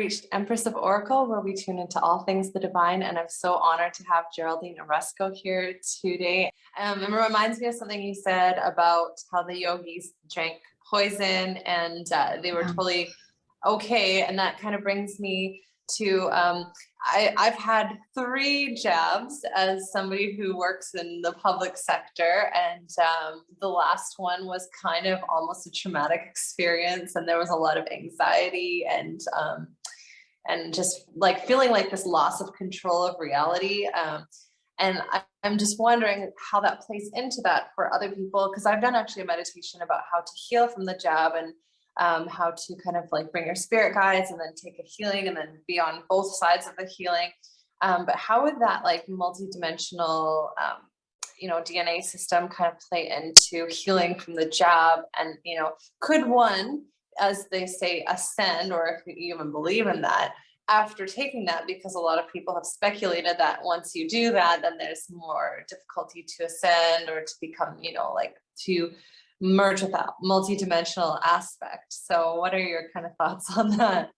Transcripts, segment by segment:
reached Empress of Oracle, where we tune into all things the divine. And I'm so honored to have Geraldine Oresco here today. It reminds me of something you said about how the yogis drank poison and they were totally okay. And that kind of brings me to, I've had 3 jabs as somebody who works in the public sector. And the last one was kind of almost a traumatic experience. And there was a lot of anxiety and just like feeling like this loss of control of reality. And I'm just wondering how that plays into that for other people, because I've done actually a meditation about how to heal from the jab and how to kind of like bring your spirit guides and then take a healing and then be on both sides of the healing. But how would that like multidimensional, DNA system kind of play into healing from the jab? And, could one, as they say, ascend, or if you even believe in that, after taking that, because a lot of people have speculated that once you do that, then there's more difficulty to ascend or to become, to merge with that multidimensional aspect. So what are your kind of thoughts on that?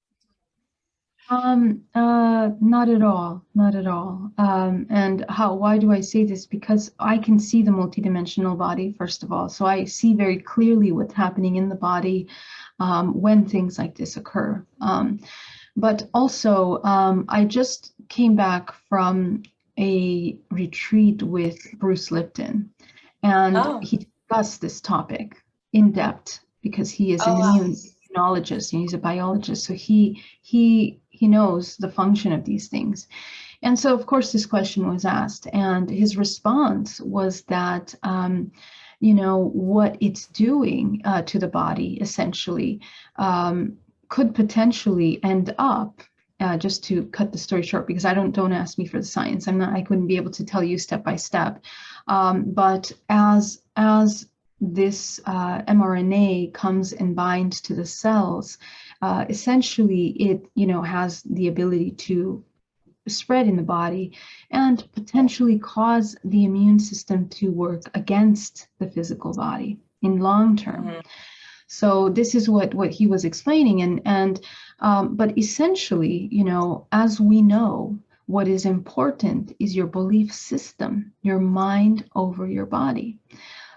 Not at all, not at all. And why do I say this? Because I can see the multidimensional body, first of all. So I see very clearly what's happening in the body when things like this occur. But also, I just came back from a retreat with Bruce Lipton, and he discussed this topic in depth because he is an immunologist and he's a biologist. So he knows the function of these things. And so, of course, this question was asked, and his response was that, what it's doing to the body essentially could potentially end up, just to cut the story short, because don't ask me for the science. I couldn't be able to tell you step by step. But as this mRNA comes and binds to the cells, essentially it, has the ability to spread in the body and potentially cause the immune system to work against the physical body in long term. Mm-hmm. So this is what he was explaining, but essentially, as we know, what is important is your belief system, your mind over your body.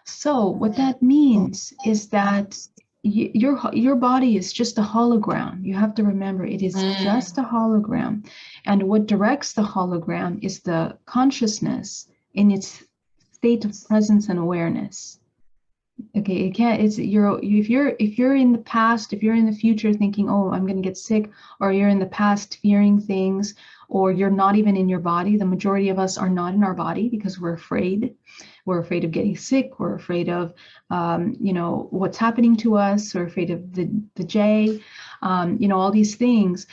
So what that means is that your body is just a hologram. You have to remember it is just a hologram. And what directs the hologram is the consciousness in its state of presence and awareness. Okay, if you're in the past, if you're in the future thinking, oh, I'm going to get sick, or you're in the past fearing things, or you're not even in your body. The majority of us are not in our body because we're afraid. We're afraid of getting sick. We're afraid of, what's happening to us. We're afraid of the J, all these things.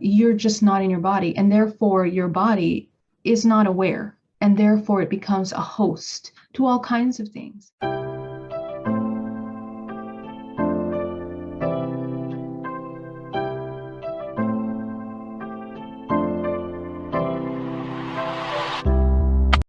You're just not in your body. And therefore, your body is not aware. And therefore, it becomes a host to all kinds of things.